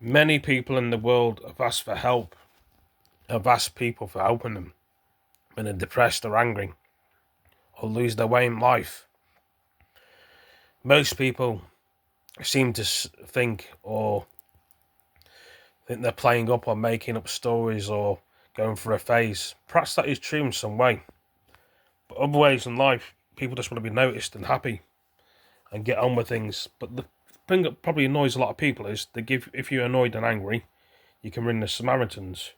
Many people in the world have asked for help, have asked people for helping them when they're depressed or angry or lose their way in life. Most people seem to think they're playing up or making up stories or going for a phase. Perhaps that is true in some way. But other ways in life, people just want to be noticed and happy and get on with things. But the thing that probably annoys a lot of people is if you're annoyed and angry, you can ring the Samaritans.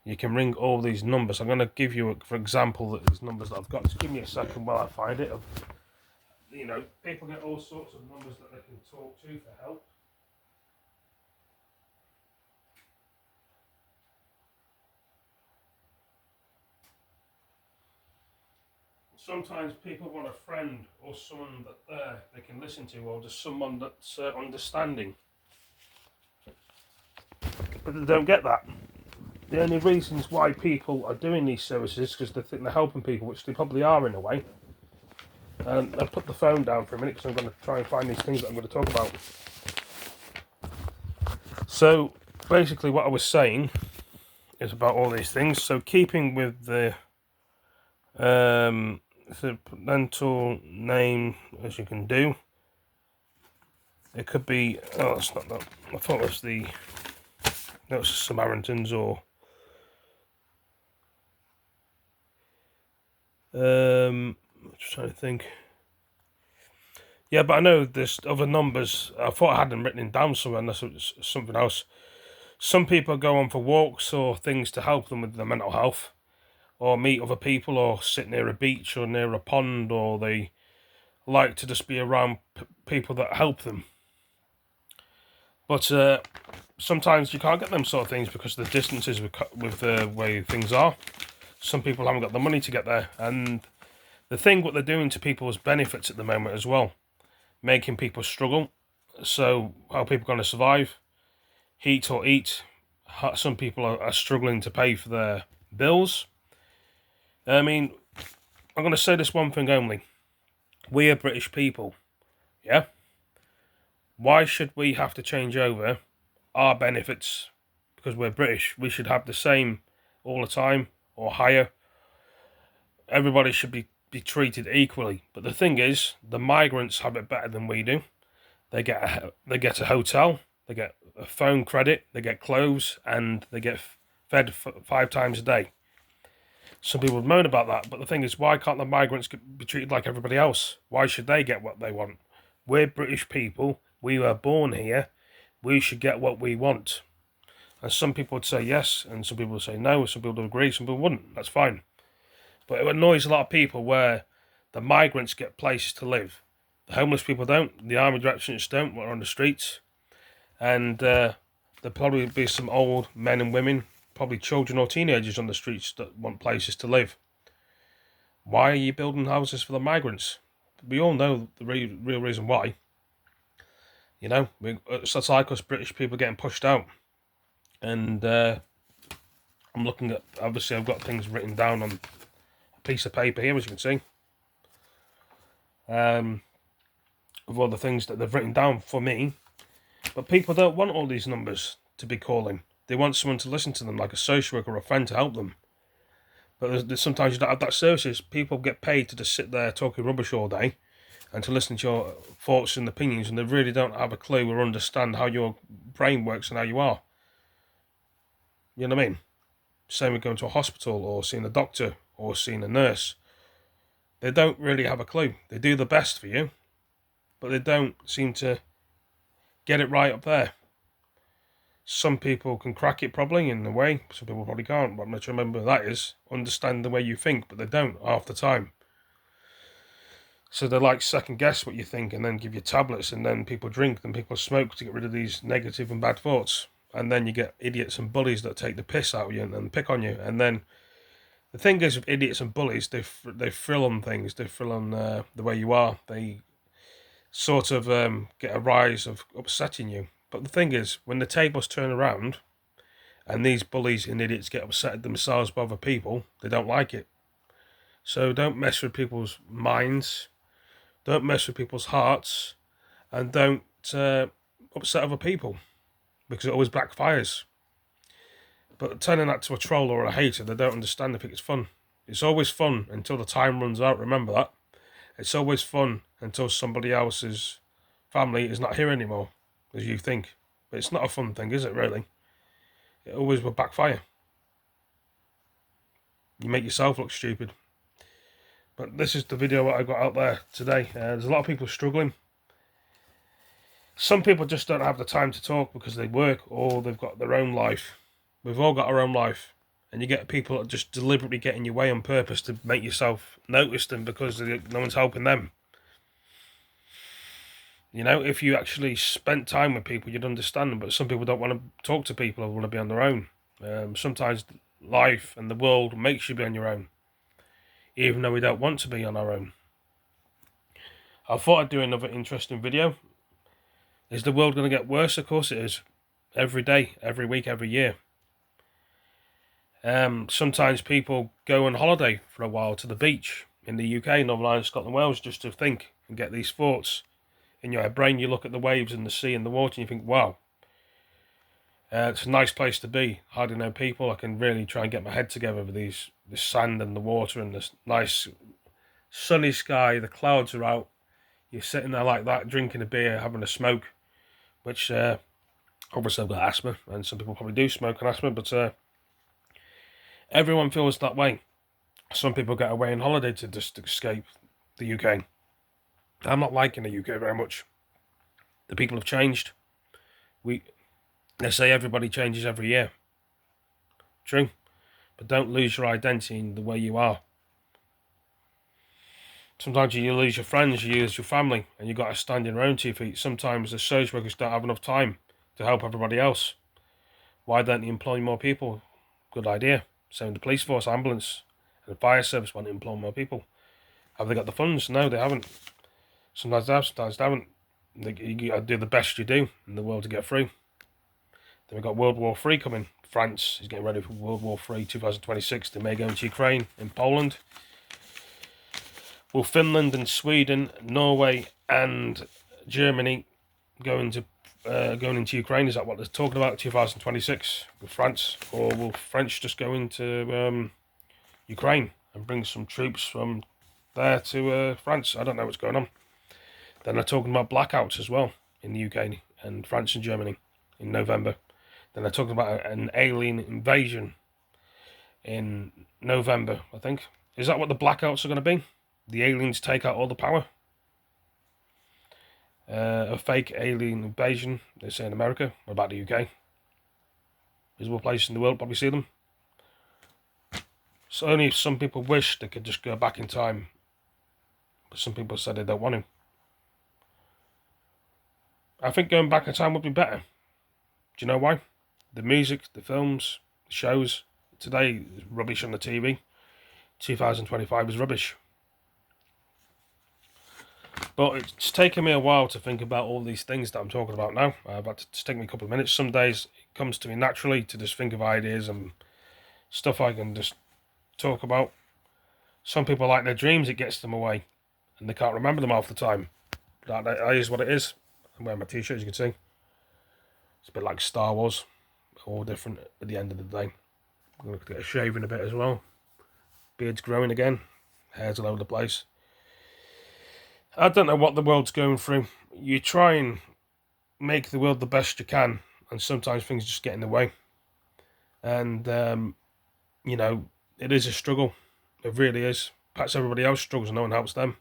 You can ring all these numbers. I'm going to give you, for example, these numbers that I've got. Just give me a second while I find it. People get all sorts of numbers that they can talk to for help. Sometimes people want a friend or someone that they can listen to, or just someone that's understanding. But they don't get that. The only reasons why people are doing these services is because they think they're helping people, which they probably are in a way. And I'll put the phone down for a minute because I'm going to try and find these things that I'm going to talk about. So basically what I was saying is about all these things. So keeping with the mental name, as you can do, it could be, it's not that, I thought it was the Samaritans or I'm just trying to think. Yeah, but I know there's other numbers. I thought I had them written down somewhere, unless it was something else. Some people go on for walks or things to help them with their mental health, or meet other people, or sit near a beach or near a pond, or they like to just be around people that help them. But sometimes you can't get them sort of things because of the distances with the way things are. Some people haven't got the money to get there, and the thing what they're doing to people's benefits at the moment as well, making people struggle. So how are people going to survive? Heat or eat. Some people are struggling to pay for their bills. I mean, I'm going to say this one thing only. We are British people, yeah? Why should we have to change over our benefits because we're British? We should have the same all the time or higher. Everybody should be treated equally. But the thing is, the migrants have it better than we do. They get a hotel, they get a phone credit, they get clothes, and they get fed 5 times a day. Some people would moan about that, but the thing is, why can't the migrants be treated like everybody else? Why should they get what they want? We're British people. We were born here. We should get what we want. And some people would say yes, and some people would say no, some people would agree, some people wouldn't. That's fine. But it annoys a lot of people where the migrants get places to live. The homeless people don't. The army directions don't. We're on the streets. And there'll probably be some old men and women, probably children or teenagers on the streets that want places to live. Why are you building houses for the migrants? We all know the real reason why. You know, it's like us British people getting pushed out. And I'm looking at, obviously I've got things written down on a piece of paper here, as you can see. Of all the things that they've written down for me. But people don't want all these numbers to be calling. They want someone to listen to them, like a social worker or a friend to help them. But sometimes you don't have that services. People get paid to just sit there talking rubbish all day and to listen to your thoughts and opinions, and they really don't have a clue or understand how your brain works and how you are. You know what I mean? Same with going to a hospital or seeing a doctor or seeing a nurse. They don't really have a clue. They do the best for you, but they don't seem to get it right up there. Some people can crack it probably in a way, some people probably can't, but I'm not sure remember that is, understand the way you think, but they don't half the time. So they like second guess what you think and then give you tablets, and then people drink and people smoke to get rid of these negative and bad thoughts. And then you get idiots and bullies that take the piss out of you and pick on you. And then the thing is with idiots and bullies, they thrill on things, they thrill on the way you are. They sort of get a rise of upsetting you. But the thing is, when the tables turn around and these bullies and idiots get upset at themselves by other people, they don't like it. So don't mess with people's minds, don't mess with people's hearts, and don't upset other people. because it always backfires. But turning that to a troll or a hater, they don't understand. They think it's fun. It's always fun until the time runs out. Remember that. It's always fun until somebody else's family is not here anymore, as you think. But it's not a fun thing, is it, really? It always will backfire. You make yourself look stupid. But this is the video that I got out there today. There's a lot of people struggling. Some people just don't have the time to talk because they work or they've got their own life. We've all got our own life. And you get people that just deliberately get in your way on purpose to make yourself notice them because no one's helping them. You know, if you actually spent time with people, you'd understand them. But some people don't want to talk to people or want to be on their own. Sometimes life and the world makes you be on your own, even though we don't want to be on our own. I thought I'd do another interesting video. Is the world going to get worse? Of course it is. Every day, every week, every year. Sometimes people go on holiday for a while to the beach in the UK, Northern Ireland, Scotland, Wales, just to think and get these thoughts in your brain. You look at the waves and the sea and the water and you think, wow, it's a nice place to be. Hardly no people. I can really try and get my head together with this sand and the water and this nice sunny sky. The clouds are out. You're sitting there like that, drinking a beer, having a smoke, which obviously I've got asthma, and some people probably do smoke and asthma, but everyone feels that way. Some people get away on holiday to just escape the UK. I'm not liking the UK very much. The people have changed. They say everybody changes every year. True. But don't lose your identity in the way you are. Sometimes you lose your friends, you lose your family, and you've got to stand on your own 2 feet. Sometimes the social workers don't have enough time to help everybody else. Why don't you employ more people? Good idea. Same with the police force, ambulance, and the fire service want to employ more people. Have they got the funds? No, they haven't. Sometimes they have, sometimes they haven't. You got to do the best you do in the world to get through. Then we've got World War III coming. France is getting ready for World War III 2026. They may go into Ukraine, in Poland. Will Finland and Sweden, Norway and Germany go into Ukraine? Is that what they're talking about? 2026 with France, or will French just go into Ukraine and bring some troops from there to France? I don't know what's going on. Then they're talking about blackouts as well in the UK and France and Germany in November. Then they're talking about an alien invasion in November, I think. Is that what the blackouts are going to be? The aliens take out all the power? A fake alien invasion, they say in America. What about the UK? Visible place in the world, probably see them. So only if some people wish they could just go back in time. But some people said they don't want to. I think going back in time would be better. Do you know why? The music, the films, the shows. Today is rubbish on the TV. 2025 is rubbish. But it's taken me a while to think about all these things that I'm talking about now. I've had to take me a couple of minutes. Some days it comes to me naturally to just think of ideas and stuff I can just talk about. Some people like their dreams, it gets them away. And they can't remember them half the time. That is what it is. I'm wearing my t-shirt, as you can see. It's a bit like Star Wars. All different at the end of the day. I'm going to get a shave in a bit as well. Beard's growing again. Hair's all over the place. I don't know what the world's going through. You try and make the world the best you can, and sometimes things just get in the way. And, you know, it is a struggle. It really is. Perhaps everybody else struggles and no one helps them.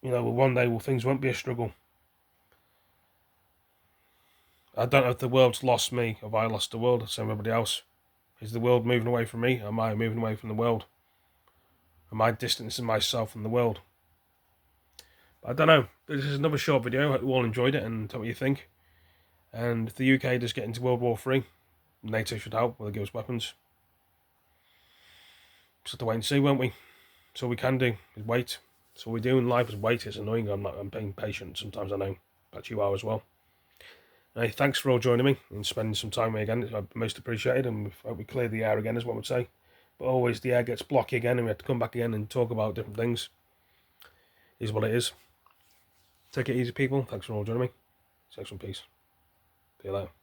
You know, one day things won't be a struggle. I don't know if the world's lost me, or have I lost the world, so everybody else. Is the world moving away from me? Am I moving away from the world? Am I distancing myself from the world? I don't know. This is another short video. I hope you all enjoyed it and tell me what you think. And if the UK does get into World War III, NATO should help. Will they give us weapons? Just have to wait and see, won't we? That's all we can do is wait. That's all we do in life is wait. It's annoying. I'm being patient. Sometimes I know. But you are as well. Hey, thanks for all joining me and spending some time with me again. It's most appreciated, and I hope we clear the air again, is what I would say. But always the air gets blocky again, and we have to come back again and talk about different things. Is what it is. Take it easy, people. Thanks for all joining me. Stay some peace. See you later.